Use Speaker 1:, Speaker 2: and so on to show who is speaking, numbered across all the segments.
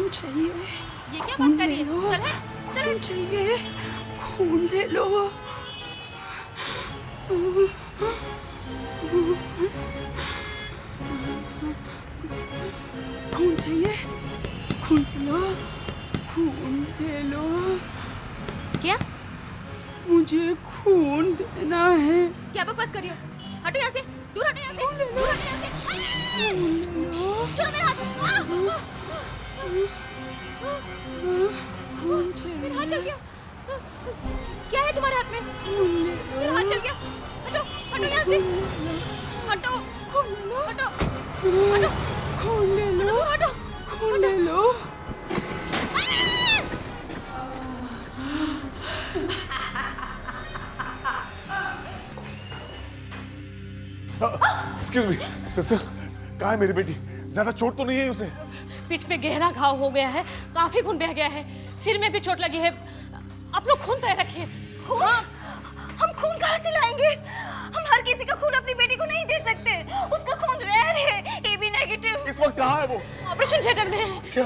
Speaker 1: खून चाहिए।
Speaker 2: ये क्या बात कर रही है? चल है, चल।
Speaker 1: खून चाहिए, खून ले लो। खून चाहिए, खून लो, खून ले लो।
Speaker 2: क्या?
Speaker 1: मुझे खून देना है।
Speaker 2: क्या बकवास कर रही हो? हटो यहाँ से, दूर हटो यहाँ से, दूर हटो यहाँ से। छोड़ो मेरा हाथ।
Speaker 1: खून चाहिए।
Speaker 2: मेरा हाथ चल गया। क्या है तुम्हारे हाथ में? मेरा हाथ चल गया। हटो, हटो यहाँ से। हटो, हटो, हटो।
Speaker 1: खून ले लो,
Speaker 2: दूर हटो,
Speaker 1: खून ले लो।
Speaker 3: एक्सक्यूज मी सिस्टर, कहाँ है मेरी बेटी? ज्यादा चोट तो नहीं है उसे?
Speaker 2: पीठ पे गहरा घाव हो गया है, काफी खून बह गया है, सिर में भी चोट लगी है। आप लोग खून तय रखिए।
Speaker 4: हाँ, हम खून कहाँ से लाएंगे? हम हर किसी का खून अपनी बेटी को नहीं दे सकते। उसका खून रेयर है, AB नेगेटिव।
Speaker 3: इस वक्त कहाँ है वो?
Speaker 2: ऑपरेशन थिएटर में है।
Speaker 3: क्या?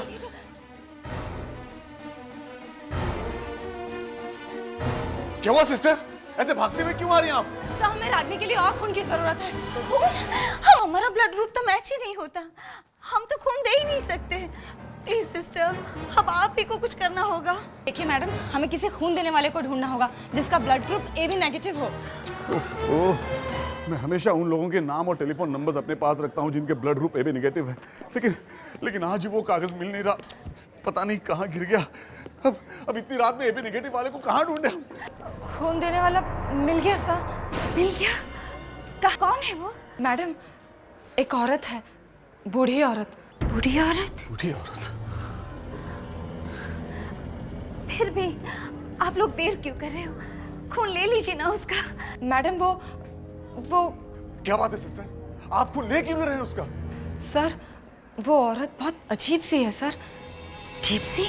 Speaker 3: क्या हुआ सिस्टर? ऐसे भागते हुए क्यों आ रही हैं आप?
Speaker 4: तो हमें रागनी के लिए और खून की जरूरत है। खून? हमारा ब्लड ग्रुप तो मैच ही नहीं होता। हम तो खून दे ही नहीं सकते। प्लीज सिस्टर, अब आप ही को कुछ करना होगा।
Speaker 5: देखिए मैडम, हमें किसी खून देने वाले को ढूंढना होगा जिसका ब्लड ग्रुप AB नेगेटिव हो।
Speaker 3: मैं हमेशा उन लोगों के नाम और टेलीफोन नंबर्स अपने पास रखता हूँ जिनके ब्लड ग्रुप AB नेगेटिव है, लेकिन आज वो कागज मिल नहीं रहा। पता नहीं कहाँ गिर गया। अब इतनी रात में AB नेगेटिव वाले को कहाँ ढूंढे हम?
Speaker 5: खून देने वाला मिल गया सर।
Speaker 4: मिल गया? कौन है वो?
Speaker 5: मैडम, एक औरत है, बूढ़ी औरत।
Speaker 4: बूढ़ी औरत?
Speaker 3: बूढ़ी औरत?
Speaker 4: फिर भी आप लोग देर क्यों कर रहे हो? खून ले लीजिए ना उसका।
Speaker 5: मैडम वो
Speaker 3: क्या बात है सिस्टर? आप खून ले क्यों नहीं रहे हैं उसका?
Speaker 5: सर, वो औरत बहुत अजीब सी है सर।
Speaker 4: अजीब सी?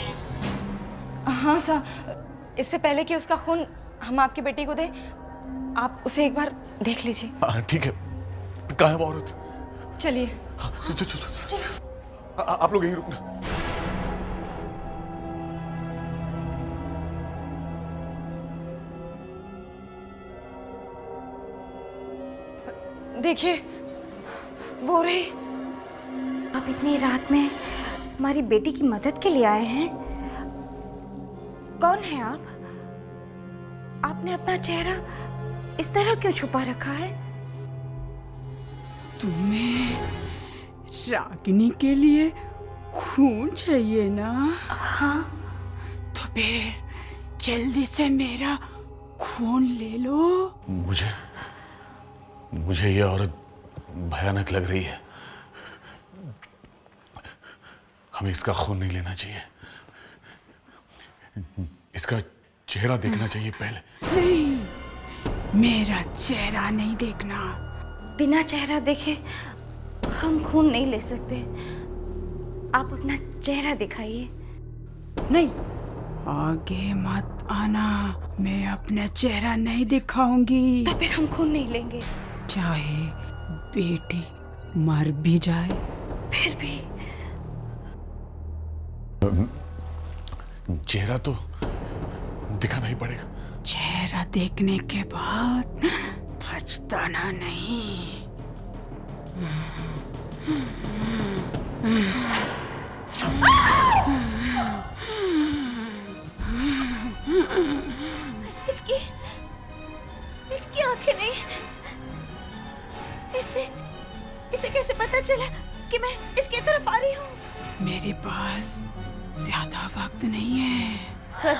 Speaker 5: हाँ सर, इससे पहले कि उसका खून हम आपकी बेटी को दें, आप उसे एक बार देख लीजिए।
Speaker 3: हाँ ठीक है। कहाँ है वो औरत?
Speaker 5: चलिए।
Speaker 3: आप लोग यहीं रुकना।
Speaker 5: देखिए, वो रही।
Speaker 4: आप इतनी रात में हमारी बेटी की मदद के लिए आए हैं? कौन है आप? आपने अपना चेहरा इस तरह क्यों छुपा रखा है?
Speaker 1: तुम्हें रागिनी के लिए खून चाहिए ना?
Speaker 4: हाँ।
Speaker 1: तो फिर जल्दी से मेरा खून ले लो।
Speaker 3: मुझे ये औरत भयानक लग रही है। हमें इसका खून नहीं लेना चाहिए। इसका चेहरा देखना चाहिए पहले।
Speaker 1: नहीं, मेरा चेहरा नहीं देखना।
Speaker 4: बिना चेहरा देखे हम खून नहीं ले सकते। आप अपना चेहरा दिखाइए।
Speaker 1: नहीं, आगे मत आना। मैं अपना चेहरा नहीं दिखाऊंगी।
Speaker 4: तो फिर हम खून नहीं लेंगे।
Speaker 1: चाहे बेटी मर भी जाए।
Speaker 4: फिर भी
Speaker 3: चेहरा तो दिखाना ही पड़ेगा।
Speaker 1: चेहरा देखने के बाद पछताना नहीं।
Speaker 4: इसकी आंखें नहीं। इसे कैसे पता चला कि मैं इसकी तरफ आ रही हूँ?
Speaker 1: मेरे पास ज्यादा वक्त नहीं है।
Speaker 2: Sir,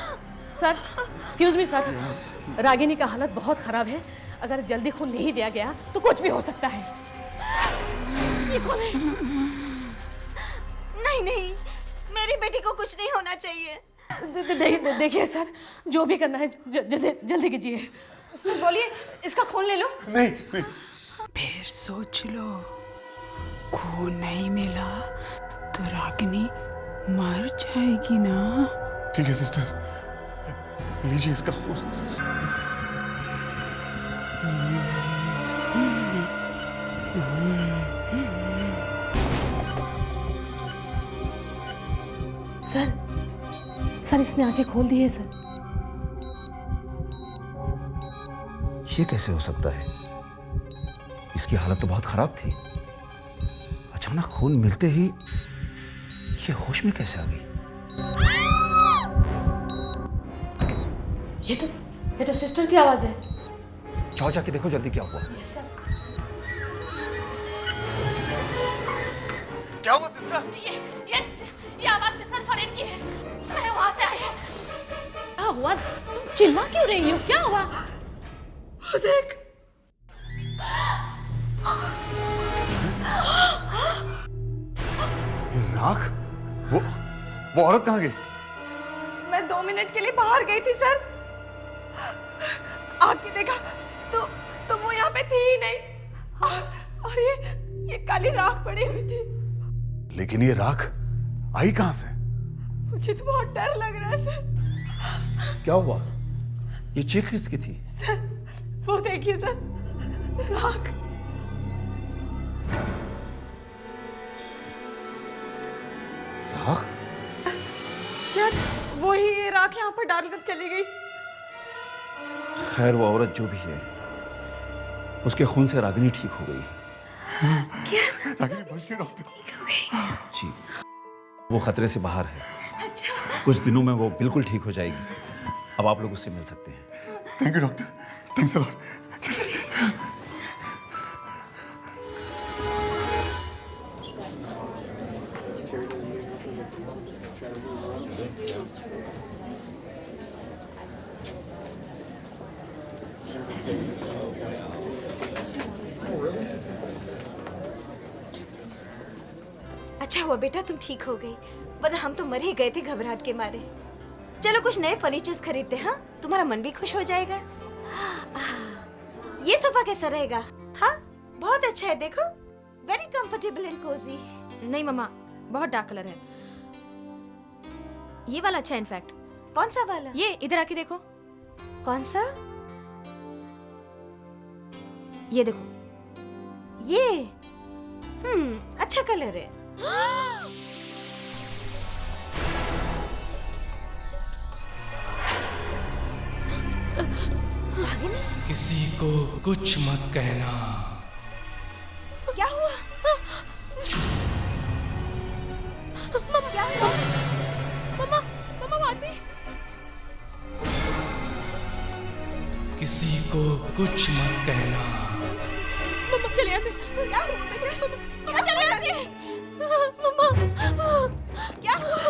Speaker 2: excuse me sir, Ragini का हालत बहुत खराब है। अगर जल्दी खून नहीं दिया गया तो कुछ भी हो सकता है। ये कौन है?
Speaker 4: नहीं, मेरी बेटी को कुछ नहीं होना चाहिए।
Speaker 2: देखिए सर, जो भी करना है जल्दी कीजिए।
Speaker 5: सर बोलिए, इसका खून ले लो।
Speaker 3: नहीं।
Speaker 1: फिर सोच लो, खून नहीं मिला तो रागिनी मर जाएगी ना?
Speaker 3: ठीक है सिस्टर, लीजिए इसका खून।
Speaker 2: सर इसने आंखें खोल दी है सर।
Speaker 6: ये कैसे हो सकता है? इसकी हालत तो बहुत खराब थी, अचानक खून मिलते ही ये होश में कैसे आ गई?
Speaker 2: ये तो सिस्टर की आवाज है।
Speaker 6: जाओ जाके देखो जल्दी क्या हुआ।
Speaker 2: Yes sir.
Speaker 3: क्या हुआ सिस्टर?
Speaker 2: ये आवाज सिस्टर फरीद की है। मैं वहां से आई। क्या हुआ? तुम चिल्ला क्यों रही हो? क्या हुआ?
Speaker 4: देख,
Speaker 3: ये राख? वो औरत कहाँ गई?
Speaker 5: मैं 2 मिनट के लिए बाहर गई थी सर, आके देखा तो वो यहाँ पे थी ही नहीं। और ये काली राख पड़ी हुई थी।
Speaker 3: लेकिन ये राख आई कहाँ से?
Speaker 5: मुझे तो बहुत डर लग रहा है सर।
Speaker 6: क्या हुआ? ये चीख किसकी थी?
Speaker 5: सर वो देखिए सर, राख।
Speaker 6: राख?
Speaker 5: शायद वही ये राख यहाँ पर डालकर चली गई।
Speaker 6: खैर वो औरत जो भी है, उसके खून से रागिनी ठीक हो गई।
Speaker 3: रागिनी बच गई डॉक्टर?
Speaker 6: जी, वो खतरे से बाहर है। कुछ दिनों में वो बिल्कुल ठीक हो जाएगी। अब आप लोग उससे मिल सकते हैं।
Speaker 3: Thank you doctor, thanks a lot.
Speaker 4: अच्छा हुआ बेटा तुम ठीक हो गई, वरना हम तो मर ही गए थे घबराहट के मारे। चलो कुछ नए फर्नीचर्स खरीदते हैं, हाँ? तुम्हारा मन भी खुश हो जाएगा। ये सोफा कैसा रहेगा? हाँ बहुत अच्छा है, देखो वेरी कंफर्टेबल एंड कोजी।
Speaker 7: नहीं मम्मा, बहुत डार्क कलर है। ये वाला अच्छा है इनफैक्ट।
Speaker 4: कौन सा वाला?
Speaker 7: ये इधर आके देखो।
Speaker 4: कौन सा?
Speaker 7: ये देखो।
Speaker 4: ये अच्छा कलर है।
Speaker 8: किसी को कुछ मत कहना।
Speaker 4: क्या हुआ? क्या हुआ?
Speaker 7: मम्मा वो आदमी।
Speaker 8: किसी को कुछ मत कहना।
Speaker 7: मम्मा चले यहाँ से।
Speaker 4: क्या हुआ बेटा?
Speaker 7: मम्मा चले यहाँ से। मम्मा
Speaker 4: क्या हुआ?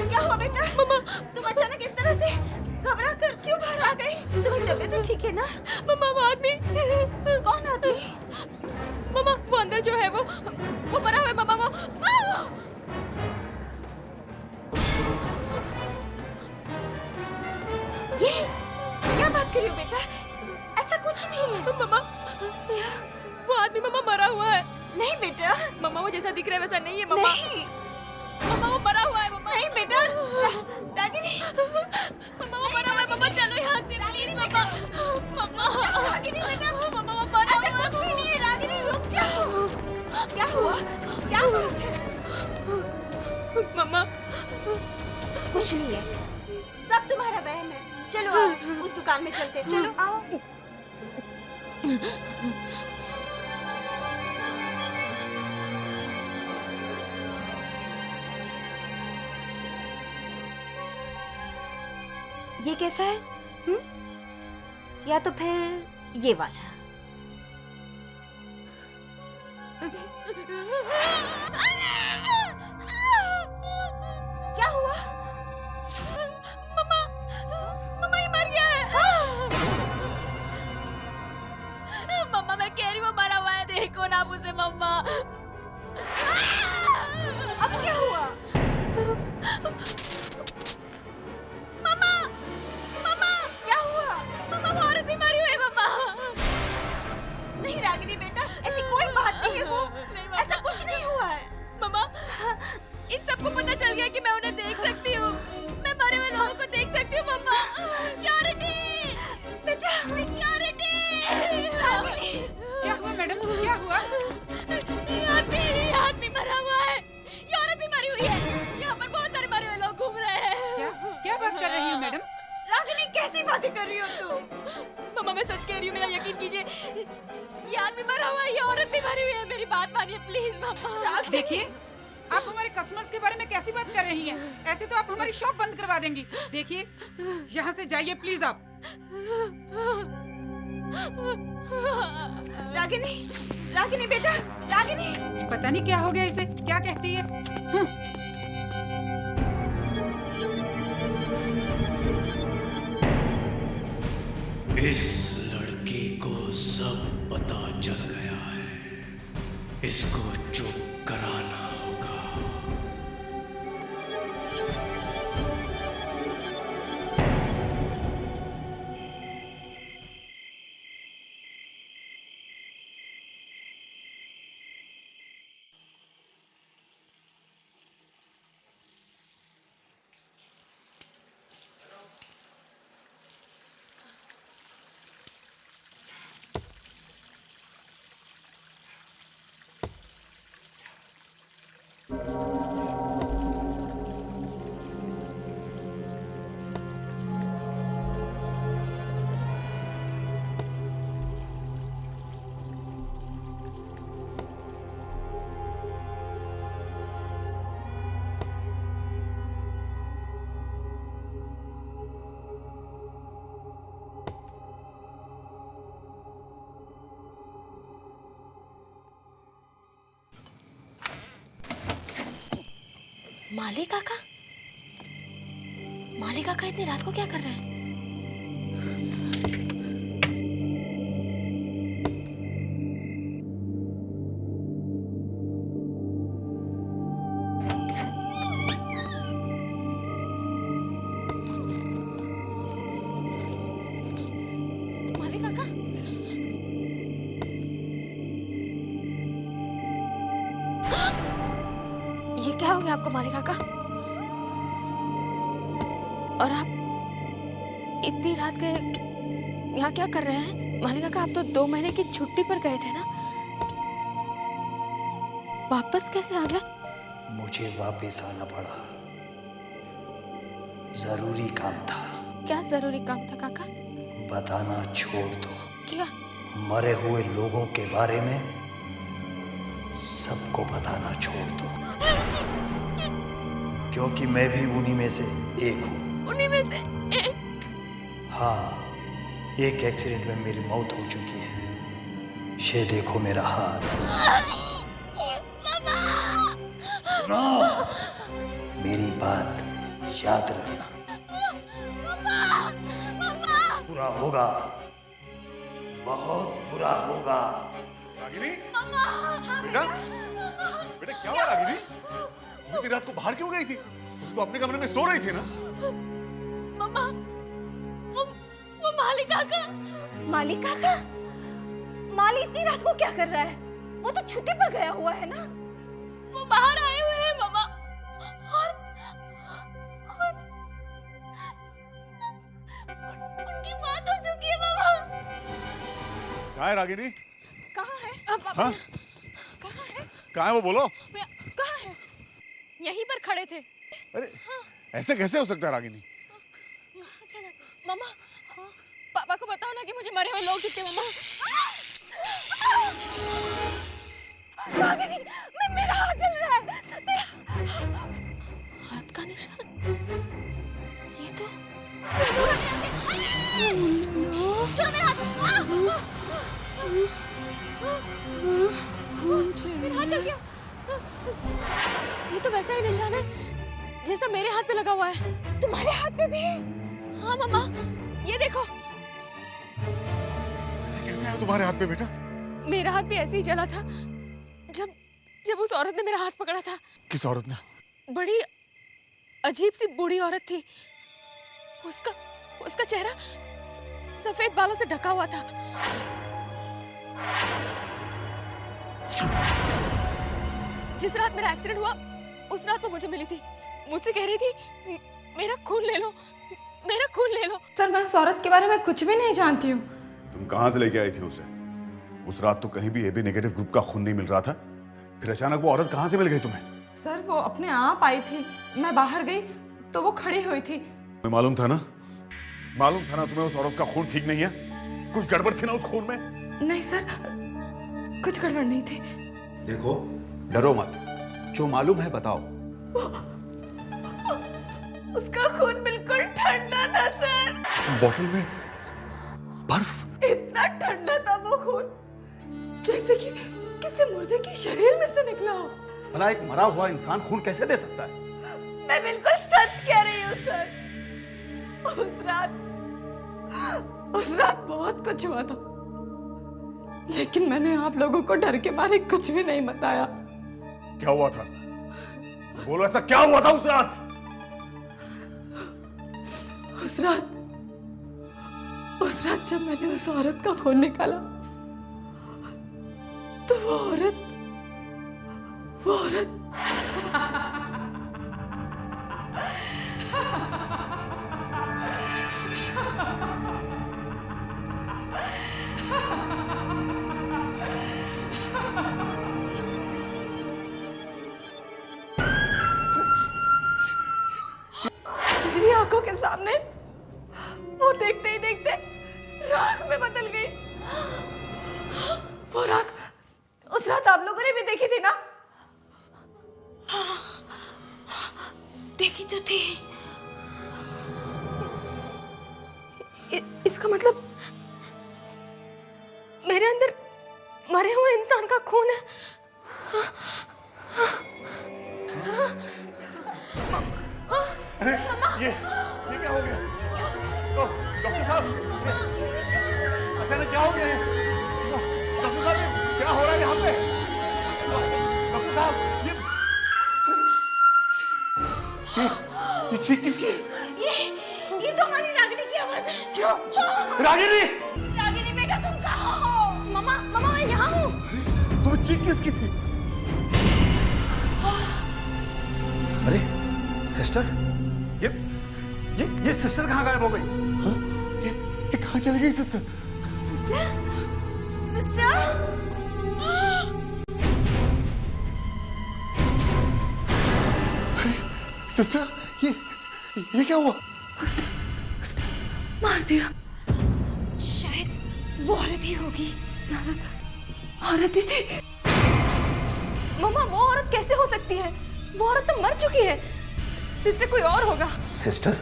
Speaker 4: क्या हुआ बेटा?
Speaker 7: मम्मा
Speaker 4: तुम अचानक इस तरह से घबरा कर क्यों बाहर आ गई? तुम्हारी तबीयत तो ठीक है ना?
Speaker 7: मम्मा वो आदमी।
Speaker 4: कौन आदमी?
Speaker 7: मम्मा वो अंदर जो है वो मरा हुआ है। मम्मा वो
Speaker 4: ये क्या बात कर रही हो बेटा? ऐसा कुछ नहीं है।
Speaker 7: मम्मा वो आदमी मम्मा मरा हुआ है।
Speaker 4: नहीं बेटा,
Speaker 7: मम्मा वो जैसा दिख रहा है वैसा नहीं है। मम्मा
Speaker 4: नहीं
Speaker 7: मम्मा वो मरा हुआ है। मम्मा
Speaker 4: नहीं बेटा। रागिनी,
Speaker 7: मम्मा वो मरा हुआ है। मम्मा चलो यहाँ से प्लीज। मम्मा मम्मा
Speaker 4: रागिनी बेटा,
Speaker 7: मम्मा वो मरा
Speaker 4: ऐसा
Speaker 7: हुआ है।
Speaker 4: कुछ भी नहीं है। रागिनी रुक जाओ। क्या हुआ? क्या बात है?
Speaker 7: मम्मा
Speaker 4: कुछ नहीं है, सब तुम्हारा वहम है। चलो आओ उस दुकान में चलते। चलो आओ। ये कैसा है? या तो फिर ये वाला? क्या हुआ?
Speaker 7: मम्मा ये मर गया है। मम्मा मैं कह रही हूँ वो मरा हुआ है। देखो ना मुझे मम्मा।
Speaker 4: अब क्या हुआ?
Speaker 7: मम्मा मम्मा
Speaker 4: क्या हुआ?
Speaker 7: मम्मा वो औरत भी मरी हुई है। मम्मा
Speaker 4: नहीं रागिनी बेटा, ऐसी कोई बात नहीं है। वो ऐसा कुछ नहीं हुआ है। बातें कर रही हो तू?
Speaker 7: मम्मा मैं सच कह रही हूँ, मेरा यकीन कीजिए। ये आदमी मरा हुआ है, ये औरत भी मरी हुई है। मेरी बात मानिए प्लीज मम्मा।
Speaker 9: देखिए, आप हमारे कस्टमर्स के बारे में कैसी बात कर रही हैं? ऐसे तो आप हमारी शॉप बंद करवा देंगी। देखिए, यहाँ से जाइए प्लीज आप।
Speaker 4: रागिनी, रागिनी बेटा, रागिनी।
Speaker 9: पता नहीं क्या हो गया इसे, क्या कहती है?
Speaker 8: इस लड़की को सब पता चल गया है, इसको चुप कराना होगा।
Speaker 5: माली काका? माली काका इतनी रात को क्या कर रहे हैं? माली काका? ये क्या हो गया आपको माली काका? और आप इतनी रात के यहाँ क्या कर रहे हैं? माली काका, आप तो 2 महीने की छुट्टी पर गए थे ना? वापस कैसे आ गए?
Speaker 10: मुझे वापस आना पड़ा, जरूरी काम था।
Speaker 5: क्या जरूरी काम था काका?
Speaker 10: बताना छोड़ दो।
Speaker 5: क्या?
Speaker 10: मरे हुए लोगों के बारे में सबको बताना छोड़ दो, क्योंकि मैं भी उन्हीं में से एक हूँ।
Speaker 7: उन्हीं में से एक?
Speaker 10: हाँ, एक एक्सीडेंट में मेरी मौत हो चुकी है। ये देखो मेरा हाथ। सुनो, मेरी बात याद रखना। बुरा होगा, बहुत बुरा होगा।
Speaker 3: रागिनी? बेटा, बेटा क्या हुआ रागिनी? तुम इतनी रात को बाहर क्यों गई थी? तुम तो अपने कमरे में सो रही थी ना?
Speaker 7: मम्मा, वो माली काका।
Speaker 4: माली काका? माली इतनी रात को क्या कर रहा है? वो तो छुट्टी पर गया हुआ है ना?
Speaker 7: वो बाहर आए हुए हैं मम्मा, और उनकी बात हो चुकी है मम्मा।
Speaker 3: कहाँ है रागिनी?
Speaker 4: कहाँ है?
Speaker 3: हाँ? कहाँ है वो, बोलो।
Speaker 4: कहाँ है?
Speaker 5: यहीं पर खड़े थे।
Speaker 3: अरे ऐसे कैसे हो सकता है रागिनी?
Speaker 5: मम्मा, पापा को बताओ ना कि मुझे मरे हुए लोग दिखते। मम्मा,
Speaker 4: रागिनी, मेरा हाथ जल रहा है।
Speaker 5: हाथ का निशान? ये तो
Speaker 7: छोड़ो मेरा हाथ। मेरा हाथ जल गया।
Speaker 5: ये तो वैसा ही निशान है जैसा मेरे हाथ पे लगा हुआ है।
Speaker 4: तुम्हारे हाथ पे भी?
Speaker 5: हाँ मम्मा, ये देखो।
Speaker 3: कैसे है तुम्हारे हाथ पे बेटा?
Speaker 5: मेरा हाथ भी ऐसे ही जला था जब उस औरत ने मेरा हाथ पकड़ा था।
Speaker 3: किस औरत ने?
Speaker 5: बड़ी अजीब सी बूढ़ी औरत थी। उसका चेहरा सफेद बालों से ढका हुआ था। जिस रात मेरा एक्सीडेंट हुआ उस रात वो मुझे मिली थी। मुझसे कह रही थी मेरा खून ले लो, मेरा खून ले लो।
Speaker 1: सर, मैं उस औरत के बारे में कुछ भी नहीं जानती हूँ।
Speaker 3: तुम कहाँ से लेके आई थी उसे? उस रात तो कहीं भी एबी नेगेटिव ग्रुप का खून नहीं मिल रहा था, फिर अचानक वो औरत कहाँ से मिल गई तुम्हें?
Speaker 1: सर, वो अपने आप आई थी। मैं बाहर गई तो वो खड़ी हुई थी।
Speaker 3: तुम्हें मालूम था ना मालूम था ना तुम्हें उस औरत का खून ठीक नहीं है? कुछ गड़बड़ थी ना उस खून में?
Speaker 5: नहीं सर, कुछ गड़बड़ नहीं थी।
Speaker 6: देखो, डरो मत, जो मालूम है बताओ।
Speaker 4: उसका खून बिल्कुल ठंडा था सर।
Speaker 3: बॉटल में बर्फ?
Speaker 5: इतना ठंडा था वो खून, जैसे कि किसी मुर्दे के शरीर में से निकला हो।
Speaker 6: भला एक मरा हुआ इंसान खून कैसे दे सकता है?
Speaker 4: मैं बिल्कुल सच कह रही हूँ सर। उस रात बहुत कुछ हुआ था, लेकिन मैंने आप लोगों को डर के मारे कुछ भी नहीं बताया।
Speaker 3: क्या हुआ था? बोलो, ऐसा क्या हुआ था उस रात?
Speaker 5: उस रात जब मैंने उस औरत का खून निकाला, तो वो औरत मेरी आंखों के सामने वो देखते ही देखते राख में बदल गई। वो राख उस रात आप लोगों ने भी देखी थी ना? देखी तो थी। इसका मतलब मेरे अंदर मरे हुए इंसान का खून है।
Speaker 3: अरे ये क्या हो गया? डॉक्टर साहब, अचानक क्या हो गया है? डॉक्टर साहब, क्या हो रहा है यहाँ पे? डॉक्टर साहब, ये चीख किसकी?
Speaker 4: ये तो हमारी रागिनी की आवाज है।
Speaker 3: क्या? रागिनी?
Speaker 4: रागिनी बेटा, तुम कहाँ हो?
Speaker 5: मामा मैं यहाँ हूँ।
Speaker 3: तो चीख किसकी थी?
Speaker 6: अरे सिस्टर, ये सिस्टर कहाँ गायब हो गई?
Speaker 3: हाँ? ये कहाँ चली गई सिस्टर?
Speaker 4: सिस्टर?
Speaker 3: अरे सिस्टर, ये क्या हुआ?
Speaker 5: मार दिया।
Speaker 4: शायद वो औरत ही होगी।
Speaker 5: औरत ही थी। मामा, वो औरत कैसे हो सकती है? वो औरत तो मर चुकी है। सिस्टर कोई और होगा।
Speaker 6: सिस्टर?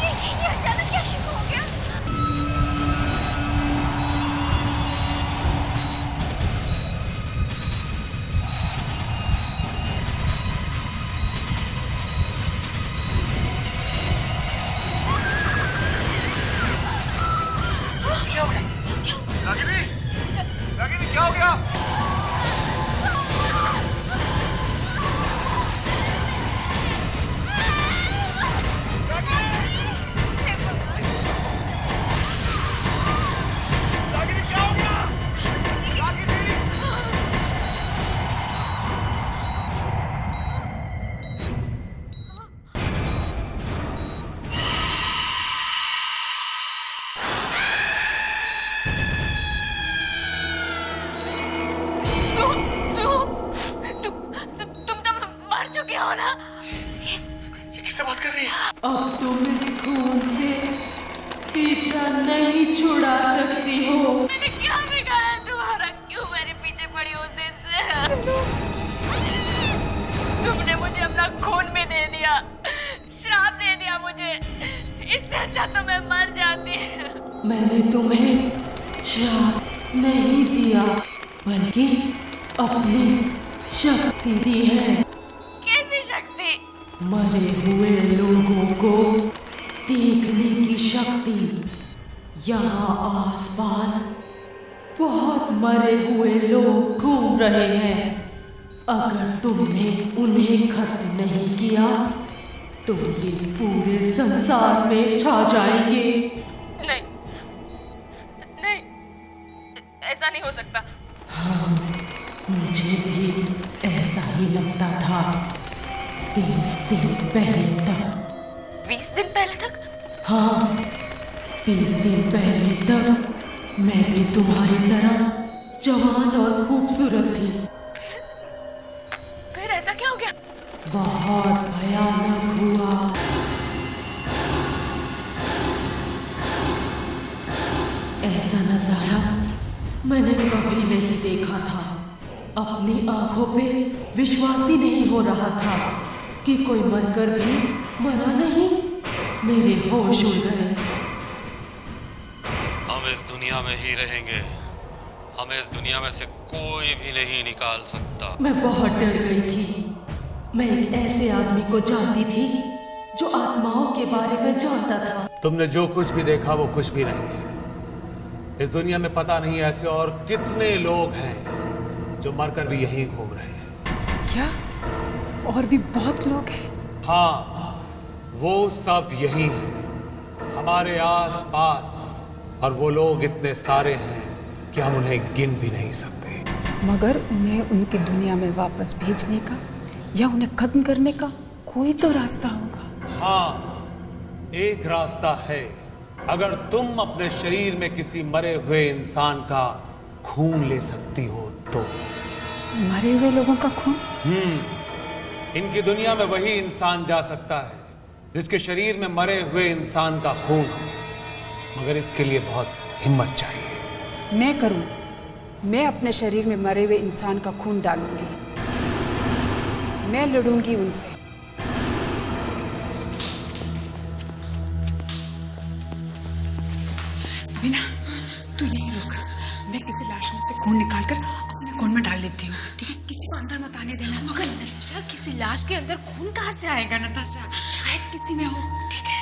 Speaker 4: ये अचानक क्या शुरू हो गया?
Speaker 3: रागिनी क्या हो गया?
Speaker 1: अब तुम इस खून से पीछा नहीं छुड़ा सकती हो।
Speaker 7: मैंने क्या बिगाड़ा है तुम्हारा? क्यों मेरे पीछे पड़ी उस दिन से? तुमने मुझे अपना खून भी दे दिया, श्राप दे दिया मुझे। इससे अच्छा तो मैं मर जाती।
Speaker 1: मैंने तुम्हें श्राप नहीं दिया, बल्कि अपनी शक्ति दी है।
Speaker 7: कैसी शक्ति?
Speaker 1: मरे हुए लोगों को देखने की शक्ति। यहाँ आसपास बहुत मरे हुए लोग घूम रहे हैं। अगर तुमने उन्हें खत्म नहीं किया तो ये पूरे संसार में छा जाएंगे।
Speaker 7: नहीं, ऐसा नहीं हो सकता।
Speaker 1: हाँ, मुझे भी ऐसा ही लगता था 20 दिन पहले तक।
Speaker 7: 20 दिन पहले तक?
Speaker 1: हाँ, 20 दिन पहले तक मैं भी तुम्हारी तरह जवान और खूबसूरत थी।
Speaker 5: फिर ऐसा क्या हो गया?
Speaker 1: बहुत भयानक हुआ। ऐसा नजारा मैंने कभी नहीं देखा था। अपनी आंखों पे विश्वास ही नहीं हो रहा था कि कोई मरकर भी मरा नहीं। मेरे होश उड़ गए।
Speaker 11: हम इस दुनिया में ही रहेंगे, हमें इस दुनिया में से कोई भी नहीं निकाल सकता।
Speaker 1: मैं बहुत डर गई थी। मैं एक ऐसे आदमी को जानती थी जो आत्माओं के बारे में जानता था।
Speaker 12: तुमने जो कुछ भी देखा वो कुछ भी नहीं है। इस दुनिया में पता नहीं ऐसे और कितने लोग हैं जो मरकर भी यहीं घूम रहे हैं।
Speaker 9: क्या और भी बहुत लोग हैं?
Speaker 12: हाँ, वो सब यही हैं, हमारे आस पास, और वो लोग इतने सारे हैं कि हम उन्हें गिन भी नहीं सकते।
Speaker 9: मगर उन्हें उनकी दुनिया में वापस भेजने का या उन्हें खत्म करने का कोई तो रास्ता होगा।
Speaker 12: हाँ, एक रास्ता है। अगर तुम अपने शरीर में किसी मरे हुए इंसान का खून ले सकती हो तो।
Speaker 9: मरे हुए लोगों का खून?
Speaker 12: इनकी दुनिया में वही इंसान जा सकता है जिसके शरीर में मरे हुए इंसान का खून हो, मगर इसके लिए बहुत हिम्मत चाहिए।
Speaker 9: मैं करूं। मैं अपने शरीर में मरे हुए इंसान का खून डालूंगी। मैं लड़ूंगी उनसे।
Speaker 13: बिना, तू यहीं रुक। मैं किसी लाश में से खून निकालकर अपने खून में डाल लेती हूँ, ठीक है? किसी को अंदर मत आने देना।
Speaker 5: मगर नताशा, किसी लाश के अंदर खून कहाँ से आएगा नताशा?
Speaker 13: शायद किसी में हो, ठीक है?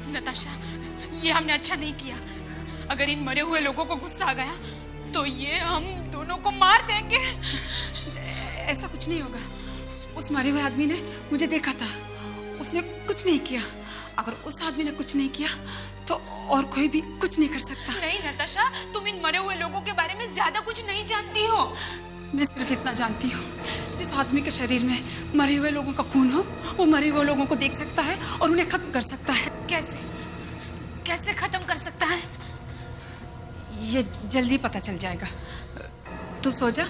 Speaker 13: नताशा, ये हमने अच्छा नहीं किया। अगर इन मरे हुए लोगों को गुस्सा आ गया तो ये हम दोनों को मार देंगे। ऐसा कुछ नहीं होगा। उस मरे हुए आदमी ने मुझे देखा था, उसने कुछ नहीं किया। अगर उस आदमी ने कुछ नहीं किया तो और कोई भी कुछ नहीं कर सकता।
Speaker 5: नहीं नताशा, तुम इन मरे हुए लोगों के बारे में ज्यादा कुछ नहीं जानती हो।
Speaker 13: मैं सिर्फ इतना जानती हूँ, जिस आदमी के शरीर में मरे हुए लोगों का खून हो, वो मरे हुए लोगों को देख सकता है और उन्हें खत्म कर सकता है।
Speaker 5: कैसे? कैसे खत्म कर सकता है?
Speaker 13: ये जल्दी पता चल जाएगा। तू सो जा,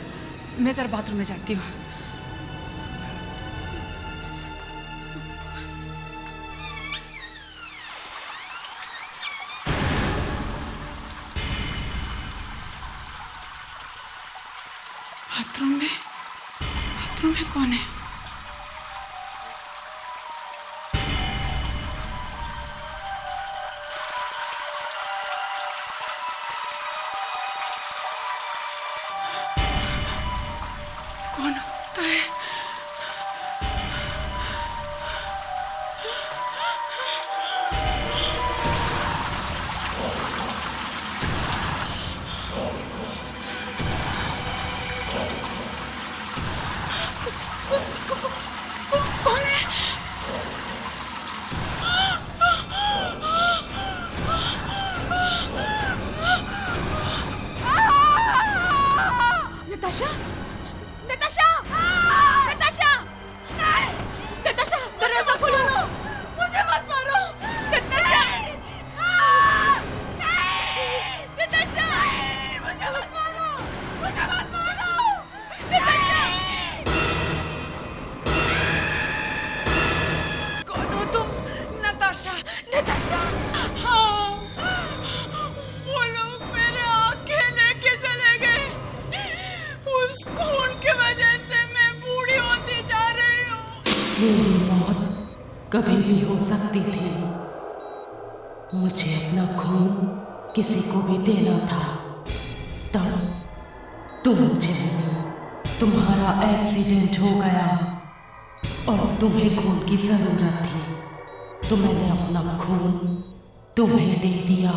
Speaker 13: मैं जरा बाथरूम में जाती हूँ। बाथरूम में कौन है? कौन हो सकता है? कौन है?
Speaker 5: नताशा! नताशा! नताशा! नताशा, दरवाजा खोलो! मुझे मत मारो! नताशा! नताशा! मुझे मत मारो! मुझे मत मारो! नताशा!
Speaker 13: कौन हो तुम? नताशा!
Speaker 5: नताशा!
Speaker 13: हाँ, वो लोग मेरे आंखें लेके चले गए। उस खून की वजह से मैं बूढ़ी होती जा रही हूँ।
Speaker 1: मेरी मौत कभी भी हो सकती थी। मुझे अपना खून किसी को भी देना था। तब तुम मुझे मिली। तुम्हारा एक्सीडेंट हो गया और तुम्हें खून की जरूरत थी। तो मैंने अपना खून तुम्हें दे दिया।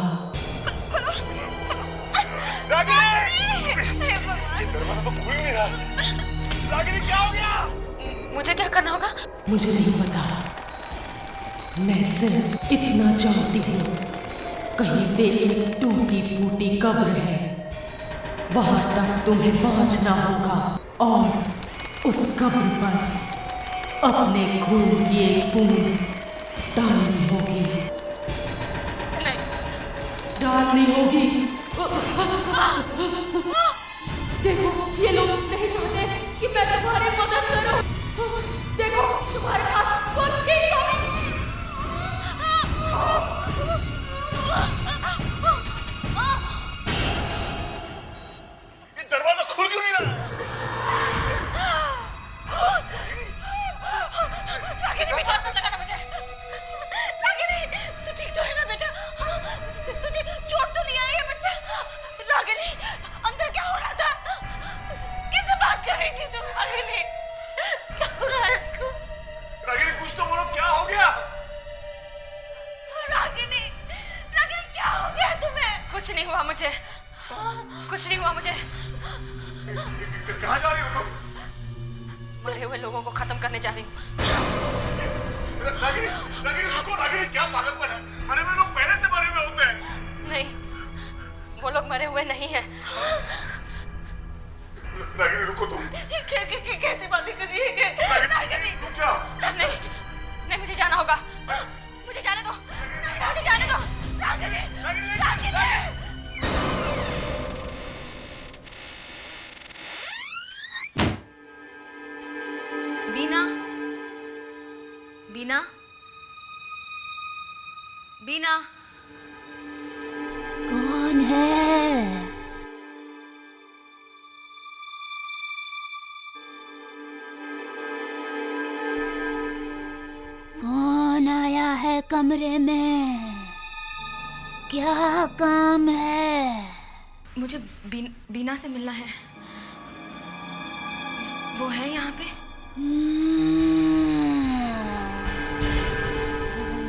Speaker 3: दरवाजा तो खुल नहीं रहा। रागिनी क्या हो गया?
Speaker 2: मुझे क्या करना होगा?
Speaker 1: मुझे नहीं पता, मैं सिर्फ इतना जानती हूँ, कहीं पे एक टूटी फूटी कब्र है, वहां तक तुम्हें पहुंचना होगा और उस कब्र पर अपने खून की एक बूंद डालनी होगी। डालनी होगी।
Speaker 2: देखो, ये लोग नहीं चाहते कि मैं तुम्हारी मदद करूं। देखो, तुम्हारे पास खुद की
Speaker 3: दरवाजा खुल क्यों नहीं रहा?
Speaker 4: रागिनी बेटा, मत लगाना मुझे। रागिनी, तू ठीक तो है ना बेटा? तुझे चोट तो नहीं आई है बच्चा? रागिनी, अंदर क्या हो रहा था? किससे बात कर रही थी तुम? रागिनी, क्या हो रहा है इसको?
Speaker 3: रागिनी कुछ तो बोलो, क्या हो गया?
Speaker 4: रागिनी, रागिनी क्या हो गया तुम्हें?
Speaker 2: कुछ नहीं हुआ मुझे, कुछ नहीं हुआ मुझे।
Speaker 3: कहाँ जा रही हो तुम?
Speaker 2: मरे हुए लोगों को खत्म करने जा रही हूँ।
Speaker 3: रागिनी, रागिनी रुको, रागिनी क्या पागलपन है? मरे हुए लोग पहले से मरे हुए होते हैं।
Speaker 2: नहीं, वो लोग मरे हुए नहीं हैं।
Speaker 3: रागिनी रुको तुम।
Speaker 4: कैसी बातें कर रही है? रागिनी
Speaker 3: रुक जाओ।
Speaker 2: नहीं, नहीं मुझे जाना होगा। मुझे जाने दो, मुझे जाने दो।
Speaker 4: रागिनी, रागिनी।
Speaker 5: बीना, बीना, बीना,
Speaker 4: कौन है? कौन आया है कमरे में? क्या काम है?
Speaker 5: मुझे बीना से मिलना है। वो है यहाँ पे?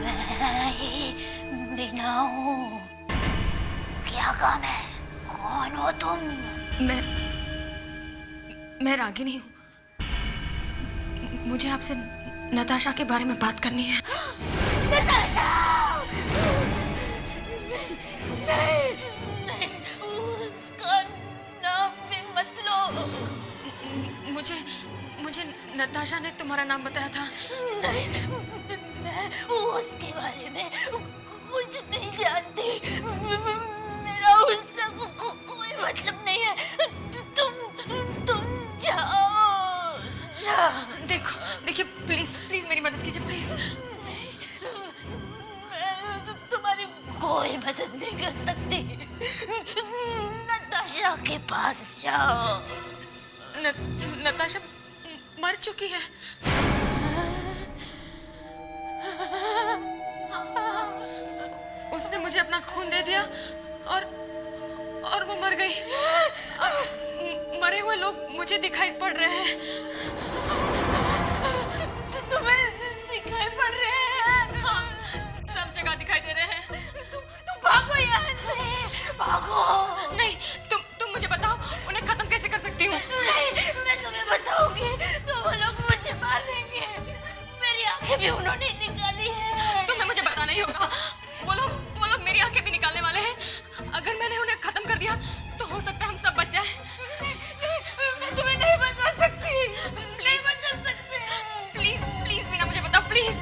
Speaker 4: मैं ही बीना हूँ। क्या काम है? कौन हो तुम?
Speaker 5: मैं रागिनी हूँ। मुझे आपसे नताशा के बारे में बात करनी है।
Speaker 4: नताशा! नहीं, नहीं, उसका नाम भी मत लो।
Speaker 5: मुझे नताशा ने तुम्हारा नाम बताया था।
Speaker 4: नहीं, मैं उसके बारे में कुछ नहीं जानती। मेरा उससे कोई मतलब नहीं है। तुम जाओ।
Speaker 5: देखिए प्लीज मेरी मदद कीजिए प्लीज।
Speaker 4: मैं तुम्हारी कोई मदद नहीं कर सकती। नताशा के पास जाओ।
Speaker 5: नताशा मर चुकी है। उसने मुझे अपना खून दे दिया और वो मर गई। अब मरे हुए लोग मुझे दिखाई पड़ रहे हैं।
Speaker 4: तुम्हें दिखाई पड़ रहे हैं?
Speaker 5: हाँ, सब जगह दिखाई दे रहे हैं।
Speaker 4: तुम भागो यहाँ से, भागो।
Speaker 5: नहीं, तुम मुझे बताओ उन्हें खत्म कैसे कर सकती हूँ?
Speaker 4: नहीं, मैं तुम्हें बताऊंगी तो वो लोग मुझे मार देंगे। मेरी आंखें भी उन्होंने निकाली है।
Speaker 5: तुम्हें मुझे बताना ही होगा। वो लोग मेरी आंखें भी निकालने वाले हैं। अगर मैंने उन्हें खत्म कर दिया तो हो सकता है हम सब बच जाए।
Speaker 4: मैं तुम्हें नहीं बता सकती। नहीं बता सकते।
Speaker 5: प्लीज मीना मुझे बताओ प्लीज।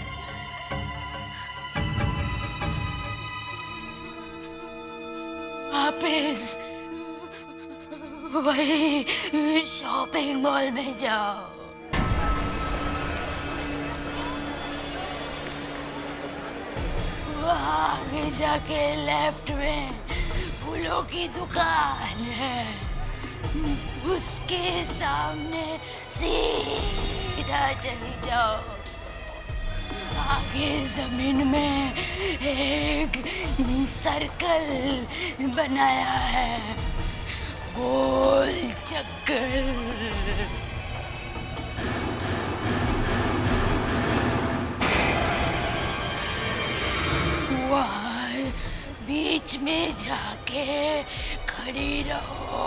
Speaker 4: वापिस वही शॉपिंग मॉल में जाओ। वहाँ आगे जाके लेफ्ट में फूलों की दुकान है। उसके सामने सीधा चली जाओ। आगे जमीन में एक सर्कल बनाया है, गोल चक्कर। बीच में जाके खड़ी रहो।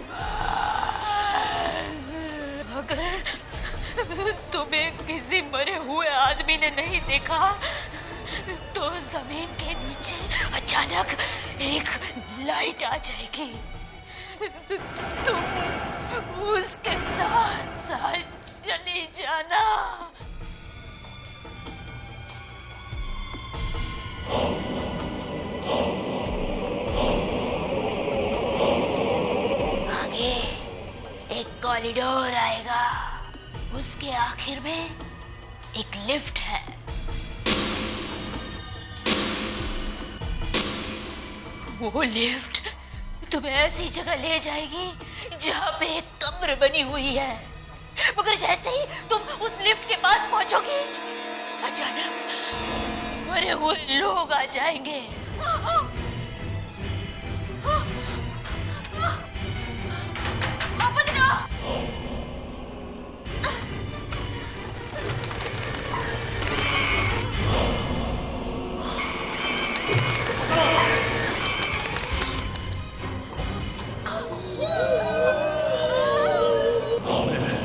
Speaker 4: बस। अगर तुम्हें किसी मरे हुए आदमी ने नहीं देखा तो जमीन के नीचे अचानक एक लाइट आ जाएगी। तुम उसके साथ साथ चली जाना। आगे एक कॉरिडोर आएगा, उसके आखिर में एक लिफ्ट है। वो लिफ्ट तुम्हें ऐसी जगह ले जाएगी जहाँ पे एक कब्र बनी हुई है। मगर जैसे ही तुम उस लिफ्ट के पास पहुंचोगी, अचानक मरे हुए लोग आ जाएंगे।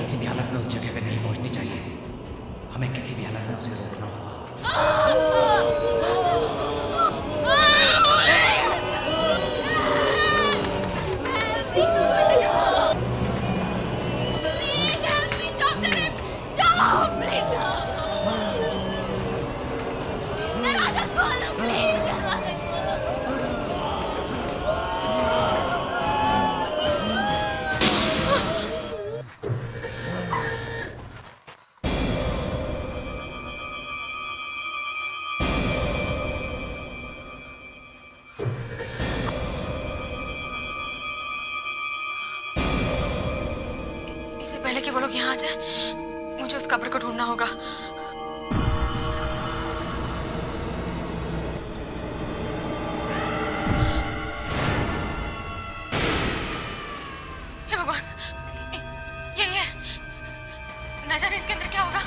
Speaker 14: किसी भी हालत में उस जगह पे नहीं पहुंचनी चाहिए। हमें किसी भी हालत में उसे रोकना होगा।
Speaker 5: इससे पहले कि वो लोग यहाँ आ जाए, मुझे उस कब्र को ढूंढना होगा। हे भगवान, ये न जाने इसके अंदर क्या होगा।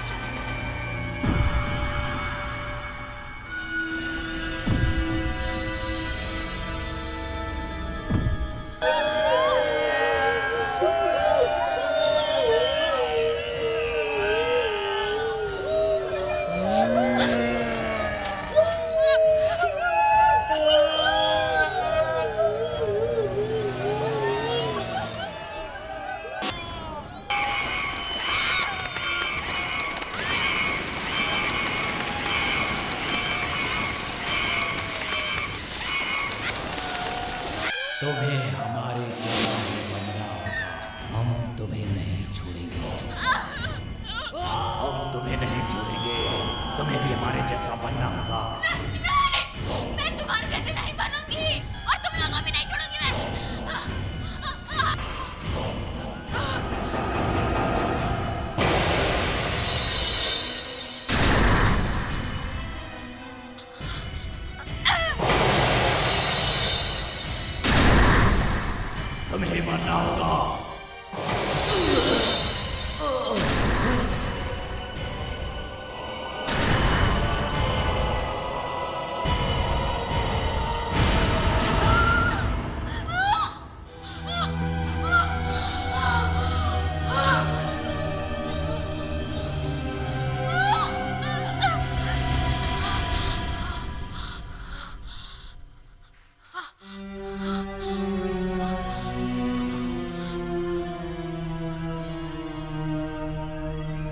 Speaker 14: तुम्हें हमारे जैसा ही बनना होगा। हम तुम्हें नहीं छोड़ेंगे। हम तुम्हें नहीं छोड़ेंगे। तुम्हें भी हमारे जैसा बनना होगा।
Speaker 4: नहीं, मैं तुम्हारे जैसे नहीं बनूंगी और तुम लोगों भी नहीं छोड़ूंगी मैं।
Speaker 14: तुम्हें मरना होगा।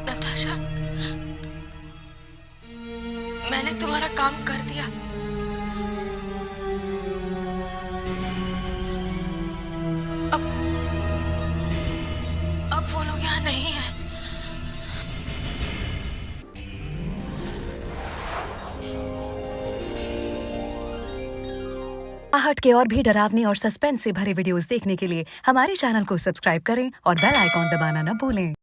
Speaker 5: नताशा, मैंने तुम्हारा काम कर दिया। अब वो लोग यहाँ नहीं है।
Speaker 15: आहट के और भी डरावनी और सस्पेंस से भरे वीडियोस देखने के लिए हमारे चैनल को सब्सक्राइब करें और बेल आइकॉन दबाना न भूलें।